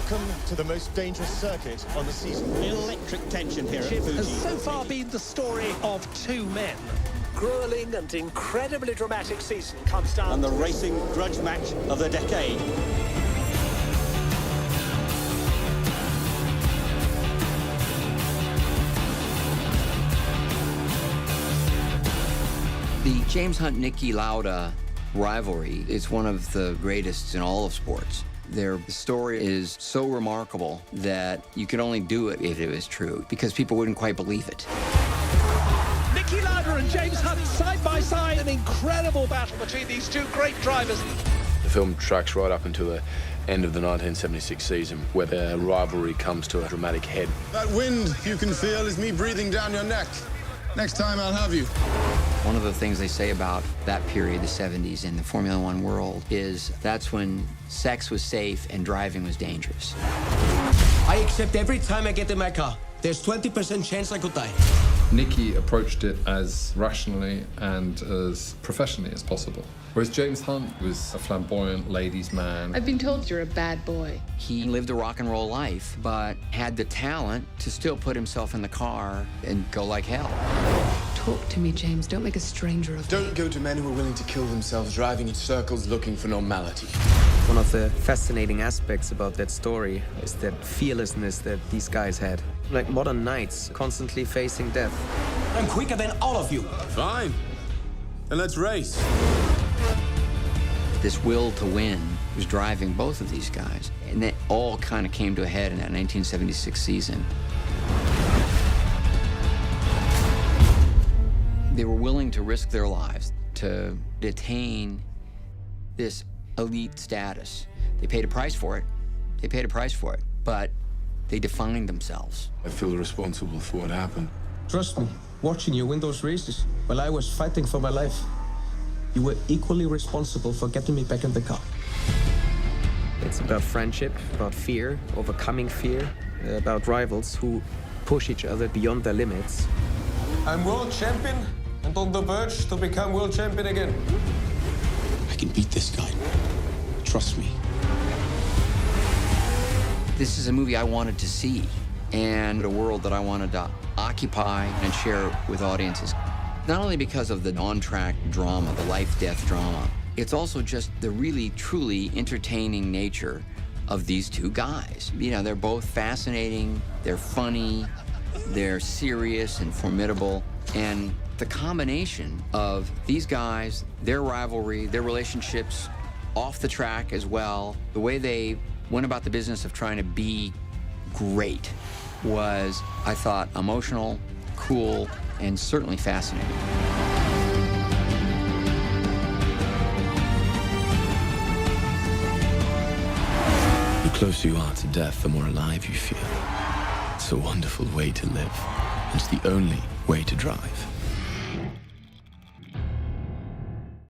Welcome to the most dangerous circuit on the season. Electric tension here at It Fuji. has so far been the story of two men. Grueling and incredibly dramatic season comes down And the to racing grudge match of the decade. The James Hunt-Niki Lauda rivalry is one of the greatest in all of sports. Their story is so remarkable that you could only do it if it was true, because people wouldn't quite believe it. Niki Lauda and James Hunt side by side. An incredible battle between these two great drivers. The film tracks right up until the end of the 1976 season, where the rivalry comes to a dramatic head. That wind you can feel is me breathing down your neck. Next time I'll have you. One of the things they say about that period, the 70s, in the Formula One world is that's when sex was safe and driving was dangerous. I accept every time I get in my car. There's 20% chance I could die. Niki approached it as rationally and as professionally as possible. Whereas James Hunt was a flamboyant ladies' man. I've been told you're a bad boy. He lived a rock and roll life, but had the talent to still put himself in the car and go like hell. Talk to me, James. Don't make a stranger of me. Don't go to men who are willing to kill themselves driving in circles looking for normality. One of the fascinating aspects about that story is that fearlessness that these guys had. Like modern knights, constantly facing death. I'm quicker than all of you. Fine. Then let's race. This will to win was driving both of these guys. And it all kind of came to a head in that 1976 season. They were willing to risk their lives to attain this elite status. They paid a price for it. They paid a price for it, but they defined themselves. I feel responsible for what happened. Trust me, watching you win those races while I was fighting for my life, you were equally responsible for getting me back in the car. It's about friendship, about fear, overcoming fear, about rivals who push each other beyond their limits. I'm world champion and on the verge to become world champion again. I can beat this guy. Trust me. This is a movie I wanted to see, and a world that I wanted to occupy and share with audiences. Not only because of the on-track drama, the life-death drama, it's also just the really, truly entertaining nature of these two guys. You know, they're both fascinating, they're funny, they're serious and formidable, and the combination of these guys, their rivalry, their relationships off the track as well, the way they went about the business of trying to be great was, I thought, emotional, cool, and certainly fascinating. The closer you are to death, the more alive you feel. It's a wonderful way to live. It's the only way to drive.